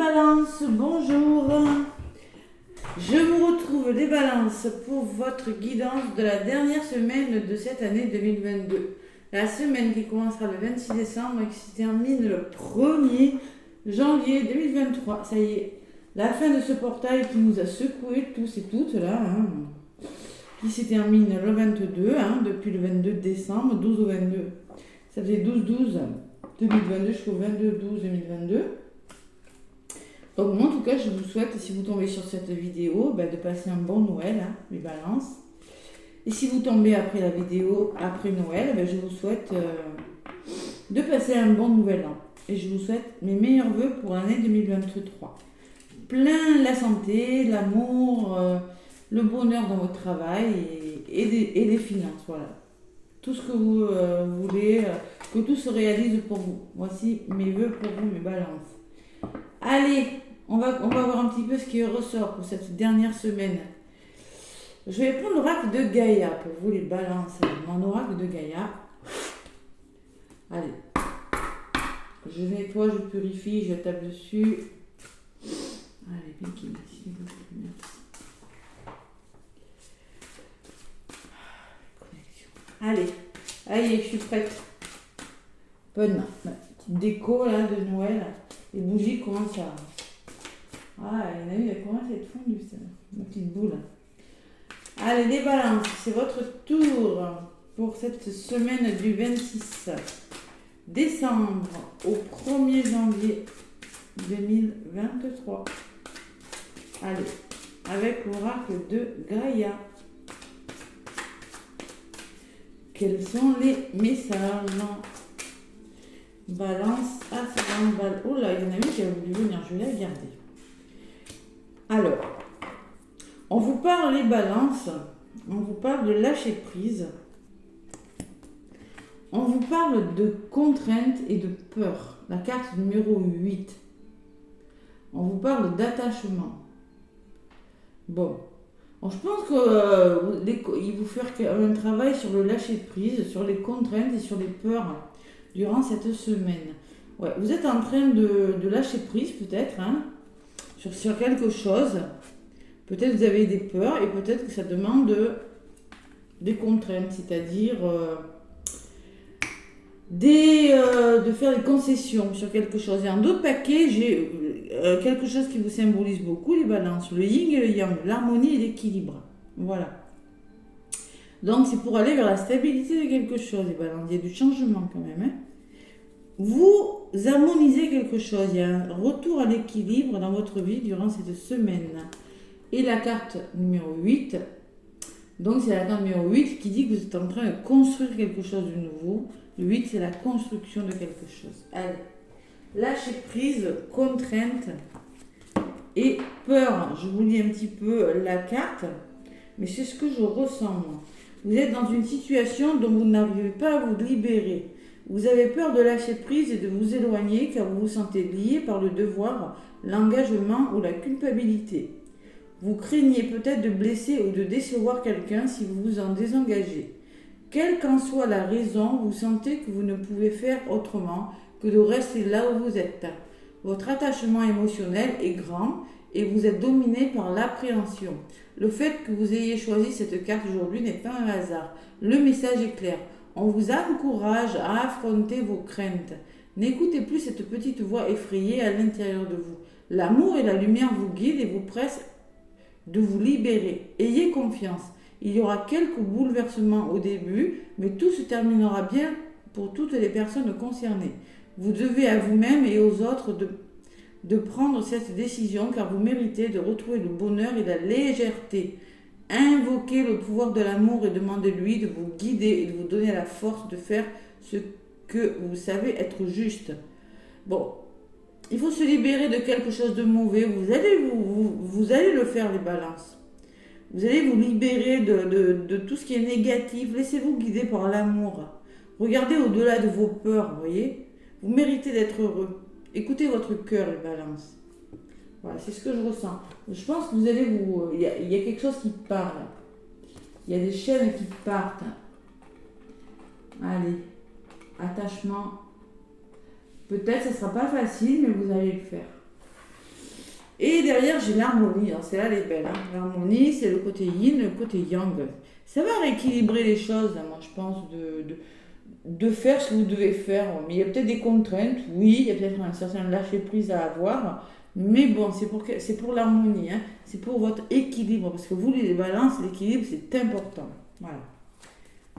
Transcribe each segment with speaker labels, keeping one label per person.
Speaker 1: Balance, bonjour. Je vous retrouve les balances pour votre guidance de la dernière semaine de cette année 2022. La semaine qui commencera le 26 décembre et qui se termine le 1er janvier 2023. Ça y est, la fin de ce portail qui nous a secoués tous et toutes là, qui se termine le 22, depuis le 22 décembre, 12 au 22. Ça faisait 12-12 2022 jusqu'au 22-12 2022. Donc moi en tout cas je vous souhaite, si vous tombez sur cette vidéo, de passer un bon Noël, les balances. Et si vous tombez après la vidéo, après Noël, je vous souhaite de passer un bon nouvel an. Et je vous souhaite mes meilleurs vœux pour l'année 2023. Plein la santé, l'amour, le bonheur dans votre travail et les finances, voilà. Tout ce que vous voulez, que tout se réalise pour vous. Voici mes vœux pour vous, mes balances. Allez, on va voir un petit peu ce qui ressort pour cette dernière semaine. Je vais prendre l'oracle de Gaïa pour vous, les balances. Mon oracle de Gaïa. Allez. Je nettoie, je purifie, je tape dessus. Allez, bien qu'il merci. Allez, allez, je suis prête. Bonne petite déco là de Noël. Les bougies commencent à... Ah, il y en a une, elle commence à être fondue, ça. Ma petite boule. Allez, les balances, c'est votre tour pour cette semaine du 26 décembre au 1er janvier 2023. Allez, avec l'oracle de Gaïa. Quels sont les messages? Balance à 50 balles. Oh là, il y en a une qui a voulu venir, je vais la garder. Alors, on vous parle les balances, on vous parle de lâcher prise, on vous parle de contraintes et de peur. La carte numéro 8. On vous parle d'attachement. Bon, je pense qu'il vous faire un travail sur le lâcher prise, sur les contraintes et sur les peurs durant cette semaine. Ouais, vous êtes en train de lâcher prise peut-être, sur quelque chose. Peut-être vous avez des peurs et peut-être que ça demande des contraintes, c'est-à-dire de faire des concessions sur quelque chose. Et en d'autres paquets, j'ai quelque chose qui vous symbolise beaucoup, les balances, le yin et le yang, l'harmonie et l'équilibre. Voilà. Donc c'est pour aller vers la stabilité de quelque chose, les balances. Il y a du changement quand même. Vous harmonisez quelque chose, il y a un retour à l'équilibre dans votre vie durant cette semaine. Et la carte numéro 8, donc c'est la carte numéro 8 qui dit que vous êtes en train de construire quelque chose de nouveau. Le 8, c'est la construction de quelque chose. Allez, lâchez prise, contrainte et peur. Je vous lis un petit peu la carte, mais c'est ce que je ressens moi. Vous êtes dans une situation dont vous n'arrivez pas à vous libérer. Vous avez peur de lâcher prise et de vous éloigner car vous vous sentez lié par le devoir, l'engagement ou la culpabilité. Vous craignez peut-être de blesser ou de décevoir quelqu'un si vous vous en désengagez. Quelle qu'en soit la raison, vous sentez que vous ne pouvez faire autrement que de rester là où vous êtes. Votre attachement émotionnel est grand et vous êtes dominé par l'appréhension. Le fait que vous ayez choisi cette carte aujourd'hui n'est pas un hasard. Le message est clair. On vous encourage à affronter vos craintes. N'écoutez plus cette petite voix effrayée à l'intérieur de vous. L'amour et la lumière vous guident et vous pressent de vous libérer. Ayez confiance. Il y aura quelques bouleversements au début, mais tout se terminera bien pour toutes les personnes concernées. Vous devez à vous-même et aux autres de prendre cette décision car vous méritez de retrouver le bonheur et la légèreté. Invoquez le pouvoir de l'amour et demandez-lui de vous guider et de vous donner la force de faire ce que vous savez être juste. Bon, il faut se libérer de quelque chose de mauvais. Vous allez le faire, les balances. Vous allez vous libérer de tout ce qui est négatif. Laissez-vous guider par l'amour. Regardez au-delà de vos peurs, vous voyez. Vous méritez d'être heureux. Écoutez votre cœur, les balances. Voilà, c'est ce que je ressens. Je pense que vous allez il y a quelque chose qui part. Il y a des chaînes qui partent. Allez, attachement. Peut-être que ce ne sera pas facile, mais vous allez le faire. Et derrière, j'ai l'harmonie. Alors, celle-là, elle est belle, hein. L'harmonie, c'est le côté yin, le côté yang. Ça va rééquilibrer les choses, hein, moi, je pense, de faire ce que vous devez faire. Mais il y a peut-être des contraintes, oui, il y a peut-être un certain lâcher-prise à avoir. Mais bon, c'est pour l'harmonie, hein. C'est pour votre équilibre. Parce que vous, les balances, l'équilibre, c'est important. Voilà.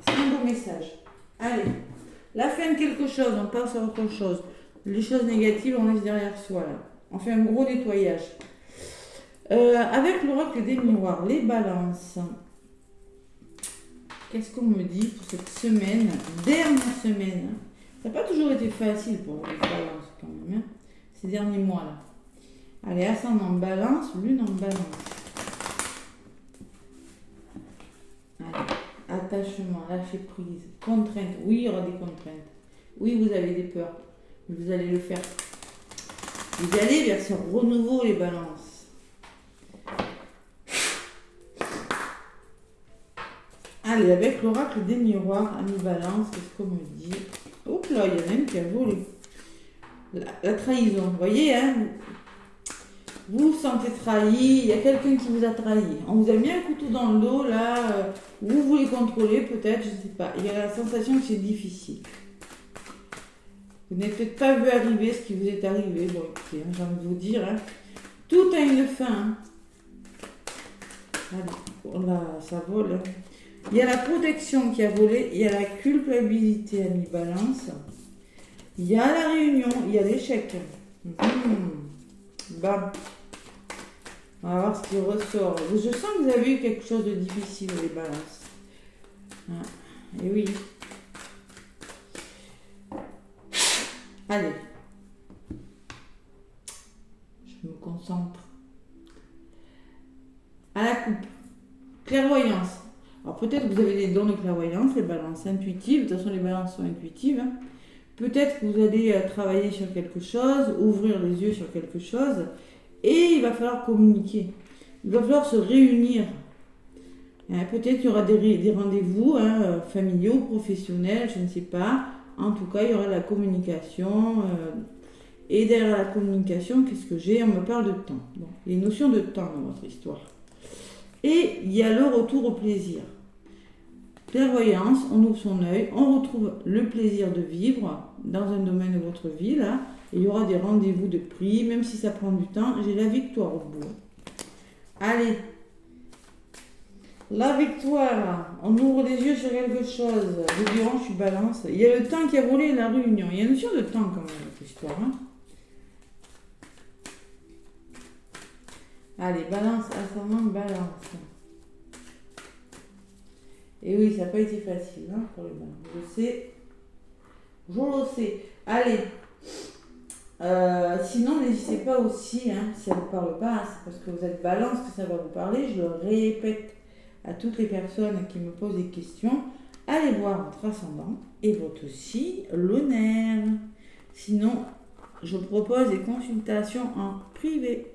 Speaker 1: C'est un beau message. Allez, la fin de quelque chose, on passe à autre chose. Les choses négatives, on laisse derrière soi, là. On fait un gros nettoyage. Avec l'oracle des miroirs, les balances. Qu'est-ce qu'on me dit pour cette semaine, dernière semaine? Ça n'a pas toujours été facile pour les balances quand même, hein, ces derniers mois-là. Allez, ascendant en balance, lune en balance. Allez, attachement, lâcher prise, contrainte. Oui, il y aura des contraintes. Oui, vous avez des peurs. Vous allez le faire. Vous allez vers ce renouveau, les balances. Allez, avec l'oracle des miroirs, ami balance, qu'est-ce qu'on me dit? Hop là, il y en a une qui a volé. La trahison, vous voyez, hein? Vous vous sentez trahi, il y a quelqu'un qui vous a trahi. On vous a mis un couteau dans le dos, là, vous voulez contrôler, peut-être, je ne sais pas. Il y a la sensation que c'est difficile. Vous n'avez peut-être pas vu arriver ce qui vous est arrivé. Bon, écoutez, hein, j'ai envie de vous dire, hein, tout a une fin. Hein. Allez, oh là, ça vole. Hein. Il y a la protection qui a volé, il y a la culpabilité à mi-balance, il y a la réunion, il y a l'échec. Bam. On va voir ce qui ressort. Je sens que vous avez eu quelque chose de difficile, les balances. Ah, et oui. Allez. Je me concentre. À la coupe. Clairvoyance. Alors peut-être que vous avez des dons de clairvoyance, les balances intuitives. De toute façon, les balances sont intuitives. Hein. Peut-être que vous allez travailler sur quelque chose, ouvrir les yeux sur quelque chose. Et il va falloir communiquer. Il va falloir se réunir. Hein, peut-être qu'il y aura des rendez-vous hein, familiaux, professionnels, je ne sais pas. En tout cas, il y aura la communication. Et derrière la communication, qu'est-ce que j'ai? On me parle de temps. Bon, il y a une notion de temps dans votre histoire. Et il y a le retour au plaisir. Clairvoyance, on ouvre son œil, on retrouve le plaisir de vivre dans un domaine de votre vie, là. Et il y aura des rendez-vous de prix, même si ça prend du temps, j'ai la victoire au bout. Allez, la victoire, on ouvre les yeux sur quelque chose. Je dis, je suis balance. Il y a le temps qui a volé la réunion. Il y a une notion de temps quand même, cette histoire. Hein. Allez, balance, ascendant, balance. Et oui, ça n'a pas été facile hein, pour les balances. Je sais. Je le sais. Allez. Sinon, n'hésitez pas aussi, hein, si ça ne vous parle pas, c'est parce que vous êtes balance que ça va vous parler. Je le répète à toutes les personnes qui me posent des questions. Allez voir votre ascendant et votre signe lunaire. Sinon, je propose des consultations en privé.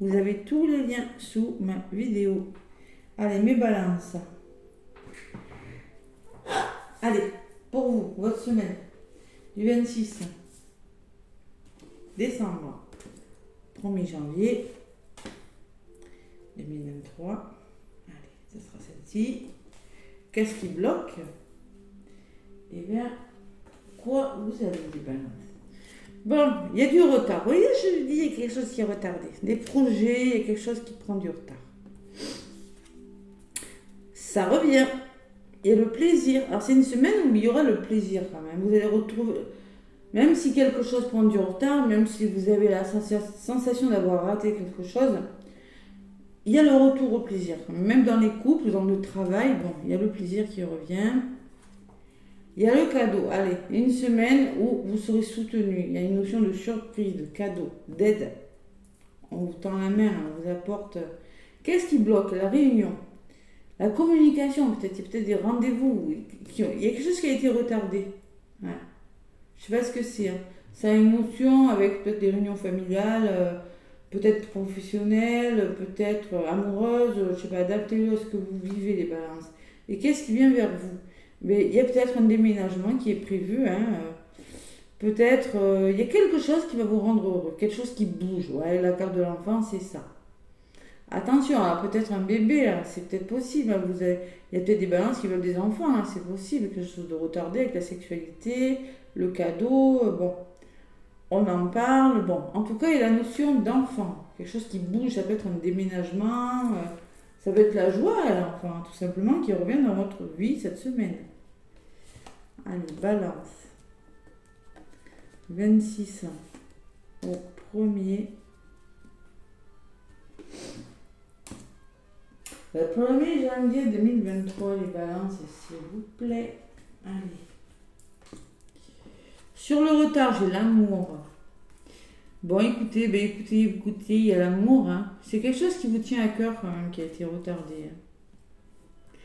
Speaker 1: Vous avez tous les liens sous ma vidéo. Allez, mes balances. Allez, pour vous, votre semaine du 26 décembre 1er janvier 2023. Allez, ce sera celle-ci. Qu'est-ce qui bloque? Eh bien, quoi vous avez des balances? Bon, il y a du retard. Vous voyez, je dis, il y a quelque chose qui est retardé. Des projets, il y a quelque chose qui prend du retard. Ça revient. Il y a le plaisir. Alors, c'est une semaine où il y aura le plaisir quand même. Vous allez retrouver, même si quelque chose prend du retard, même si vous avez la sensation d'avoir raté quelque chose, il y a le retour au plaisir. Même dans les couples, dans le travail, bon, il y a le plaisir qui revient. Il y a le cadeau. Allez, une semaine où vous serez soutenu. Il y a une notion de surprise, de cadeau, d'aide. On vous tend la main, on vous apporte. Qu'est-ce qui bloque? La réunion. La communication, peut-être. Il y a peut-être des rendez-vous. Il y a quelque chose qui a été retardé. Ouais. Je ne sais pas ce que c'est. Hein. Ça a une notion avec peut-être des réunions familiales, peut-être professionnelles, peut-être amoureuses. Je ne sais pas, adaptez-le à ce que vous vivez, les balances. Et qu'est-ce qui vient vers vous? Mais il y a peut-être un déménagement qui est prévu. Hein, Peut-être, il y a quelque chose qui va vous rendre heureux, quelque chose qui bouge. Ouais, la carte de l'enfant, c'est ça. Attention, alors peut-être un bébé, là, c'est peut-être possible. Hein, il y a peut-être des balances qui veulent des enfants, hein, c'est possible, quelque chose de retardé avec la sexualité, le cadeau, bon, on en parle. Bon, en tout cas, il y a la notion d'enfant, quelque chose qui bouge, ça peut être un déménagement, ça peut être la joie, là, enfin, tout simplement, qui revient dans votre vie cette semaine. Allez, balance. 26 au 1er. Le 1er janvier 2023, les balances, s'il vous plaît. Allez. Sur le retard, j'ai l'amour. Bon, écoutez, il y a l'amour. Hein. C'est quelque chose qui vous tient à cœur quand même, qui a été retardé. Hein.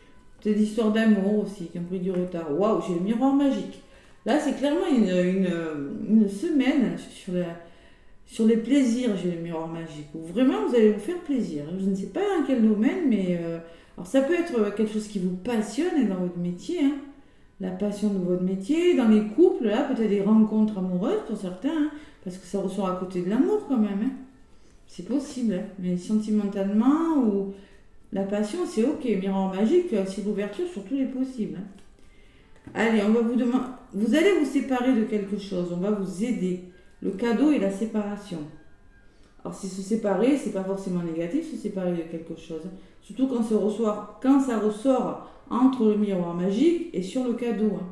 Speaker 1: C'est des histoires d'amour aussi, qui ont pris du retard. Waouh, j'ai le miroir magique. Là, c'est clairement une semaine sur les plaisirs, j'ai le miroir magique. Où vraiment, vous allez vous faire plaisir. Je ne sais pas dans quel domaine, mais alors ça peut être quelque chose qui vous passionne dans votre métier. Hein. La passion de votre métier. Dans les couples, là, peut-être des rencontres amoureuses pour certains, hein, parce que ça ressort à côté de l'amour quand même. Hein. C'est possible, hein. Mais sentimentalement ou la passion, c'est ok. Miroir magique, c'est l'ouverture sur tous les possibles. Hein. Allez, on va vous demander. Vous allez vous séparer de quelque chose, on va vous aider. Le cadeau et la séparation. Alors, si se séparer, c'est pas forcément négatif, se séparer de quelque chose. Surtout quand ça ressort entre le miroir magique et sur le cadeau. Hein.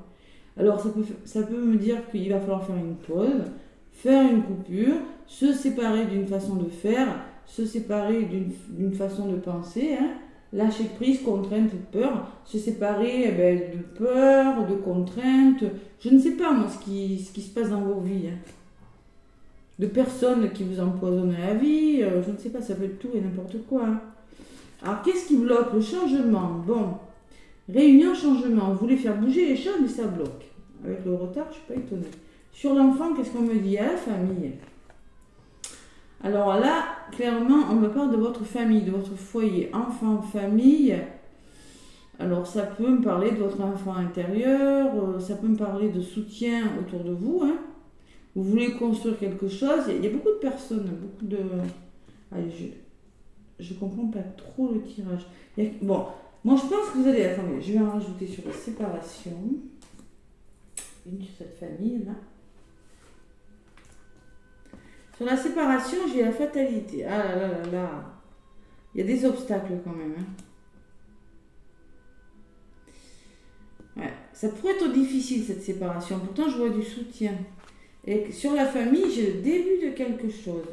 Speaker 1: Alors, ça peut me dire qu'il va falloir faire une pause, faire une coupure, se séparer d'une façon de faire, se séparer d'une façon de penser. Hein. Lâcher prise, contrainte, peur, se séparer de peur, de contrainte, je ne sais pas moi ce qui se passe dans vos vies, hein. De personnes qui vous empoisonnent la vie, je ne sais pas, ça peut être tout et n'importe quoi. Hein. Alors qu'est-ce qui bloque? Le changement. Bon, réunion, changement, vous voulez faire bouger les choses mais ça bloque. Avec le retard, je ne suis pas étonnée. Sur l'enfant, qu'est-ce qu'on me dit? À la famille. Alors là, clairement, on me parle de votre famille, de votre foyer, enfant, famille. Alors ça peut me parler de votre enfant intérieur, ça peut me parler de soutien autour de vous. Hein. Vous voulez construire quelque chose, il y a beaucoup de personnes, beaucoup de... Allez, je comprends pas trop le tirage. Bon, moi je pense que vous allez... Attendez, je vais en rajouter sur la séparation. Une sur cette famille-là. Sur la séparation, j'ai la fatalité. Ah là là là là. Il y a des obstacles quand même. Hein. Ouais. Ça pourrait être difficile cette séparation. Pourtant, je vois du soutien. Et sur la famille, j'ai le début de quelque chose.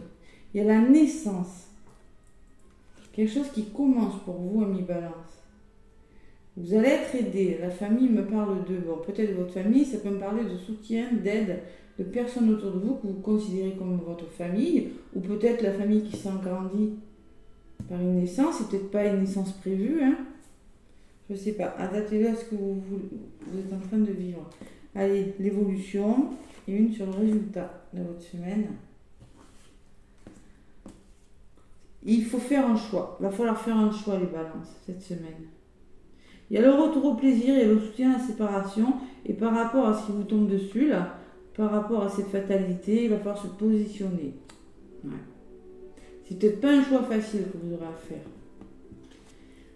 Speaker 1: Il y a la naissance. Quelque chose qui commence pour vous, ami Balance. Vous allez être aidé. La famille me parle de... Bon, peut-être votre famille, ça peut me parler de soutien, d'aide, de personnes autour de vous que vous considérez comme votre famille, ou peut-être la famille qui s'agrandit par une naissance, c'est peut-être pas une naissance prévue, hein. Je sais pas, adaptez-le à ce que vous êtes en train de vivre. Allez, l'évolution, et une sur le résultat de votre semaine. Il faut faire un choix, il va falloir faire un choix les balances cette semaine. Il y a le retour au plaisir et le soutien à la séparation, et par rapport à ce qui vous tombe dessus là, par rapport à cette fatalité, il va falloir se positionner. Ouais. C'est peut-être pas un choix facile que vous aurez à faire.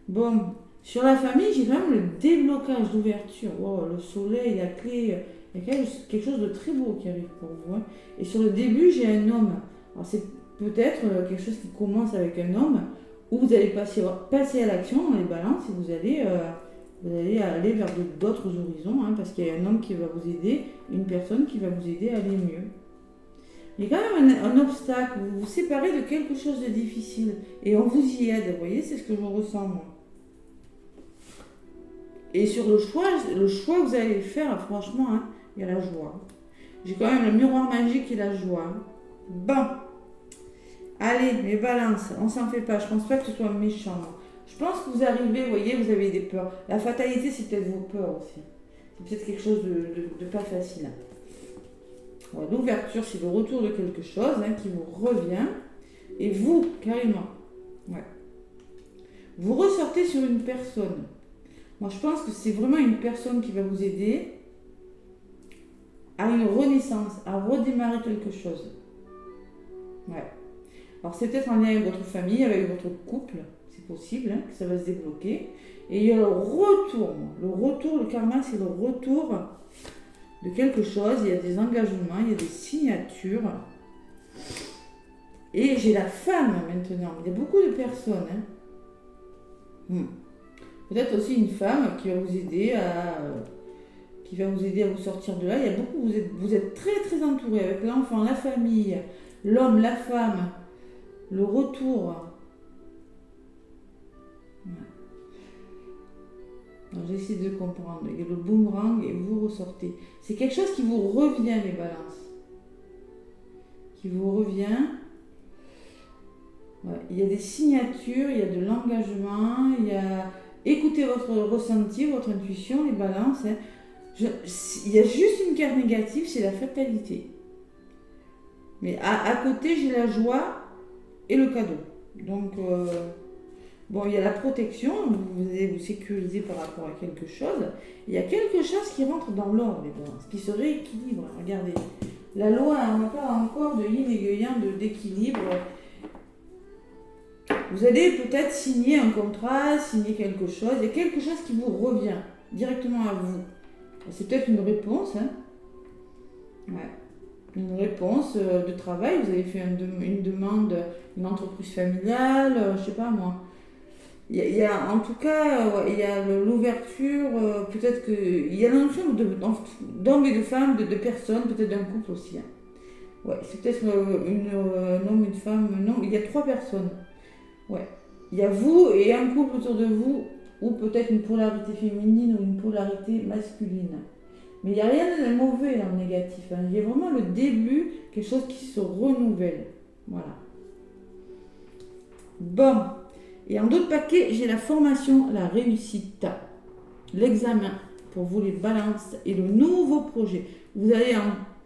Speaker 1: Bon, sur la famille, j'ai quand même le déblocage d'ouverture. Wow, le soleil, la clé, il y a quand même quelque chose de très beau qui arrive pour vous. Hein. Et sur le début, j'ai un homme. Alors c'est peut-être quelque chose qui commence avec un homme, où vous allez passer à l'action dans les balances et vous allez aller vers d'autres horizons, hein, parce qu'il y a un homme qui va vous aider, une personne qui va vous aider à aller mieux. Il y a quand même un obstacle, vous vous séparez de quelque chose de difficile, et on vous y aide, vous voyez, c'est ce que je ressens moi. Et sur le choix que vous allez faire, franchement, hein, il y a la joie. J'ai quand même le miroir magique et la joie. Bon, allez, les balances, on s'en fait pas, je pense pas que ce soit méchant. Je pense que vous arrivez, vous voyez, vous avez des peurs. La fatalité, c'est peut-être vos peurs aussi. C'est peut-être quelque chose de pas facile. Ouais, l'ouverture, c'est le retour de quelque chose hein, qui vous revient. Et vous, carrément. Ouais. Vous ressortez sur une personne. Moi, je pense que c'est vraiment une personne qui va vous aider. à une renaissance, à redémarrer quelque chose. Ouais. Alors c'est peut-être en lien avec votre famille, avec votre couple, c'est possible hein, que ça va se débloquer. Et il y a le retour. Le karma, c'est le retour de quelque chose. Il y a des engagements, il y a des signatures. Et j'ai la femme maintenant. Il y a beaucoup de personnes. Hein. Peut-être aussi une femme qui va vous aider à vous sortir de là. Il y a beaucoup, vous êtes très très entouré avec l'enfant, la famille, l'homme, la femme, le retour. J'essaie de comprendre. Il y a le boomerang et vous ressortez. C'est quelque chose qui vous revient, les balances. Qui vous revient. Ouais. Il y a des signatures, il y a de l'engagement, il y a... Écoutez votre ressenti, votre intuition, les balances. Hein. Il y a juste une carte négative, c'est la fatalité. Mais à côté, j'ai la joie et le cadeau. Donc... Bon, il y a la protection, vous allez vous sécuriser par rapport à quelque chose. Il y a quelque chose qui rentre dans l'ordre, les balances, qui se rééquilibre. Regardez, la loi, on n'a pas encore de yin et yang d'équilibre. Vous allez peut-être signer un contrat, signer quelque chose. Il y a quelque chose qui vous revient directement à vous. C'est peut-être une réponse. Hein. Ouais. Une réponse de travail. Vous avez fait une demande, une entreprise familiale, je sais pas moi. Il y a en tout cas, il y a l'ouverture, peut-être qu'il y a la notion d'hommes et de femmes, de personnes, peut-être d'un couple aussi. Hein. Ouais, c'est peut-être un homme, une femme, non, il y a 3 personnes. Ouais. Il y a vous et un couple autour de vous, ou peut-être une polarité féminine ou une polarité masculine. Mais il n'y a rien de mauvais dans le négatif. Hein. Il y a vraiment le début, quelque chose qui se renouvelle. Voilà. Bon. Et en d'autres paquets, j'ai la formation, la réussite, l'examen pour vous les balances et le nouveau projet. Vous allez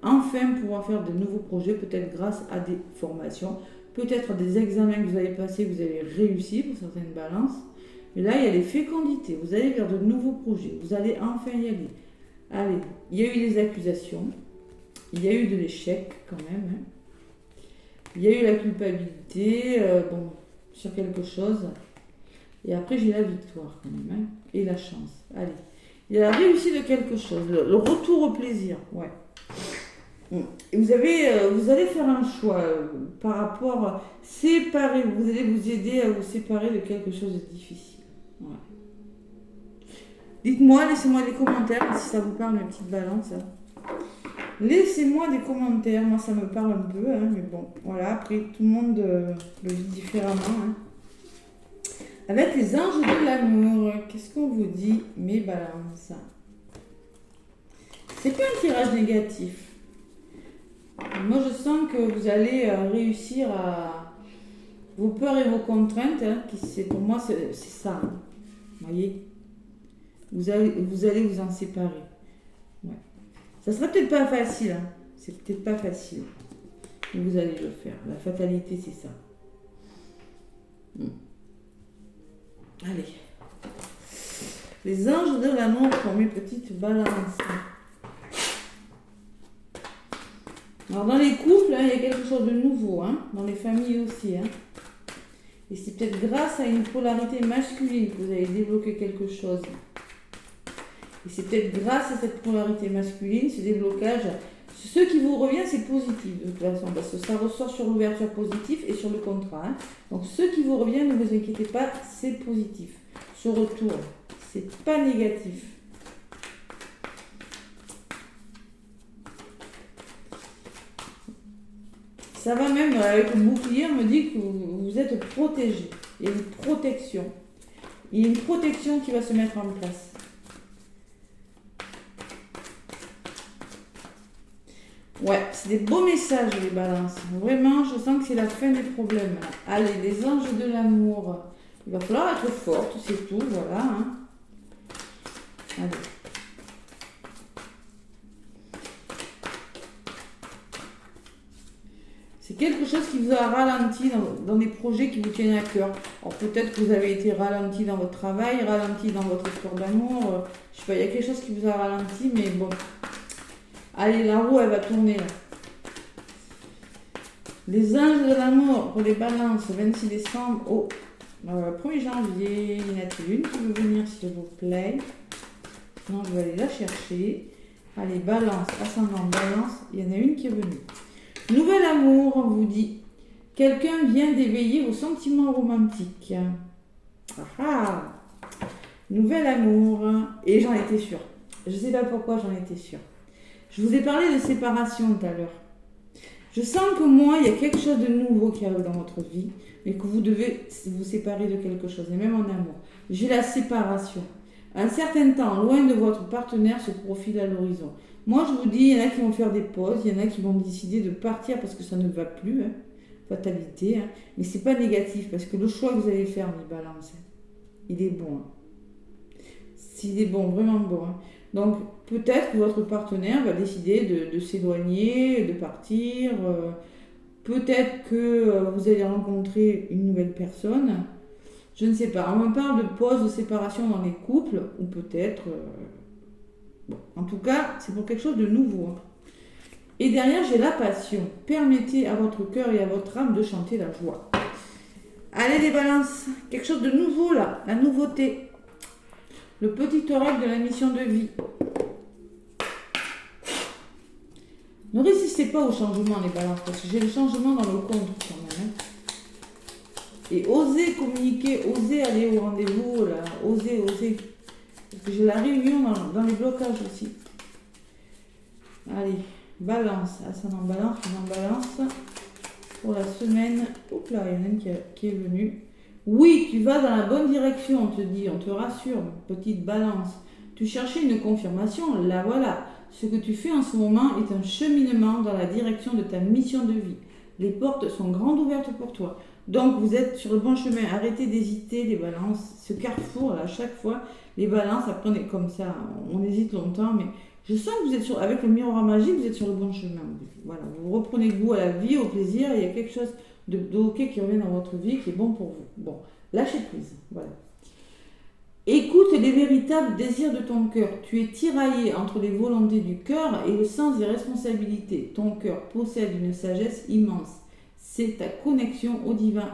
Speaker 1: enfin pouvoir faire de nouveaux projets, peut-être grâce à des formations, peut-être à des examens que vous avez passés, que vous avez réussi pour certaines balances. Mais là, il y a les fécondités. Vous allez vers de nouveaux projets. Vous allez enfin y aller. Allez, il y a eu des accusations. Il y a eu de l'échec quand même. Hein. Il y a eu la culpabilité. Sur quelque chose. Et après, j'ai la victoire quand même. Hein, et la chance. Allez. Il y a la réussite de quelque chose. Le retour au plaisir. Ouais. Et vous allez faire un choix par rapport séparer. Vous allez vous aider à vous séparer de quelque chose de difficile. Ouais. Dites-moi, laissez-moi des commentaires si ça vous parle, mes petites balances. Hein. Laissez-moi des commentaires, moi ça me parle un peu, hein, mais bon, voilà, après tout le monde le vit différemment. Hein. Avec les anges de l'amour, qu'est-ce qu'on vous dit, mes balances? C'est pas un tirage négatif. Moi je sens que vous allez réussir à vos peurs et vos contraintes, hein, pour moi c'est ça. Hein. Vous voyez, vous allez vous en séparer. Ouais. Ça sera peut-être pas facile, hein. C'est peut-être pas facile. Mais vous allez le faire. La fatalité, c'est ça. Allez. Les anges de l'amour pour mes petites balances. Alors dans les couples, hein, il y a quelque chose de nouveau, hein, dans les familles aussi. Hein. Et c'est peut-être grâce à une polarité masculine que vous allez débloquer quelque chose. Et c'est peut-être grâce à cette polarité masculine, ce déblocage, ce qui vous revient, c'est positif de toute façon, parce que ça ressort sur l'ouverture positive et sur le contrat. Hein. Donc ce qui vous revient, ne vous inquiétez pas, c'est positif. Ce retour, c'est pas négatif. Ça va même, avec le bouclier, on me dit que vous êtes protégé. Il y a une protection. Il y a une protection qui va se mettre en place. Ouais, c'est des beaux messages, les balances. Vraiment, je sens que c'est la fin des problèmes. Allez, les anges de l'amour. Il va falloir être forte, c'est tout, voilà. Hein. Allez. C'est quelque chose qui vous a ralenti dans des projets qui vous tiennent à cœur. Alors peut-être que vous avez été ralenti dans votre travail, ralenti dans votre histoire d'amour. Je sais pas, il y a quelque chose qui vous a ralenti, mais bon. Allez, la roue, elle va tourner là. Les anges de l'amour pour les balances, 26 décembre au 1er janvier. Il y en a une qui veut venir, s'il vous plaît. Non, je vais aller la chercher. Allez, balance, ascendant, balance. Il y en a une qui est venue. Nouvel amour, on vous dit. Quelqu'un vient d'éveiller vos sentiments romantiques. Ah ah. Nouvel amour. Et j'en étais sûre. Je ne sais pas pourquoi j'en étais sûre. Je vous ai parlé de séparation tout à l'heure. Je sens que moi, il y a quelque chose de nouveau qui arrive dans votre vie, mais que vous devez vous séparer de quelque chose, et même en amour. J'ai la séparation. Un certain temps, loin de votre partenaire, se profile à l'horizon. Moi, je vous dis, il y en a qui vont faire des pauses, il y en a qui vont décider de partir parce que ça ne va plus, hein, fatalité, hein. Mais c'est pas négatif, parce que le choix que vous allez faire, mes balances, il est bon. Hein. S'il est bon, vraiment bon. Hein. Donc, peut-être que votre partenaire va décider de s'éloigner, de partir. Peut-être que vous allez rencontrer une nouvelle personne. Je ne sais pas. On me parle de pause de séparation dans les couples, ou peut-être... Bon, en tout cas, c'est pour quelque chose de nouveau. Hein. Et derrière, j'ai la passion. Permettez à votre cœur et à votre âme de chanter la joie. Allez les balances, quelque chose de nouveau là, la nouveauté. Le petit oracle de la mission de vie. Ne résistez pas au changement, les balances, parce que j'ai le changement dans le contre quand même. Hein. Et osez communiquer, osez aller au rendez-vous, là, osez. Parce que j'ai la réunion dans les blocages aussi. Allez, balance, ascendant balance, pour la semaine. Oups là, il y en a une qui est venue. Oui, tu vas dans la bonne direction, on te dit, on te rassure, petite balance. Tu cherchais une confirmation, là voilà. Ce que tu fais en ce moment est un cheminement dans la direction de ta mission de vie. Les portes sont grandes ouvertes pour toi. Donc vous êtes sur le bon chemin. Arrêtez d'hésiter, les balances. Ce carrefour, là, à chaque fois, les balances, apprenez comme ça. On hésite longtemps, mais je sens que vous êtes avec le miroir magique, vous êtes sur le bon chemin. Voilà, vous reprenez goût à la vie, au plaisir. Il y a quelque chose de ok qui revient dans votre vie, qui est bon pour vous. Bon, lâchez prise. Voilà. Écoute les véritables désirs de ton cœur. Tu es tiraillé entre les volontés du cœur et le sens des responsabilités. Ton cœur possède une sagesse immense. C'est ta connexion au divin.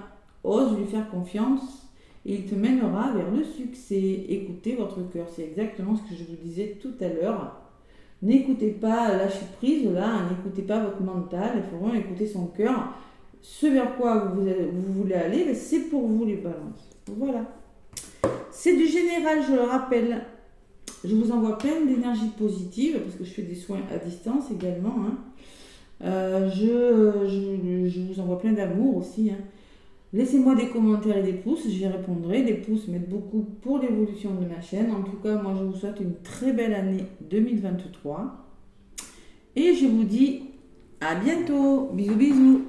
Speaker 1: Ose lui faire confiance et il te mènera vers le succès. Écoutez votre cœur. C'est exactement ce que je vous disais tout à l'heure. N'écoutez pas, lâchez prise là, n'écoutez pas votre mental. Il faut vraiment écouter son cœur. Ce vers quoi vous voulez aller, c'est pour vous les balances. Voilà. C'est du général, je le rappelle. Je vous envoie plein d'énergie positive parce que je fais des soins à distance également. Hein. Je vous envoie plein d'amour aussi. Hein. Laissez-moi des commentaires et des pouces, j'y répondrai. Des pouces m'aident beaucoup pour l'évolution de ma chaîne. En tout cas, moi je vous souhaite une très belle année 2023. Et je vous dis à bientôt. Bisous bisous.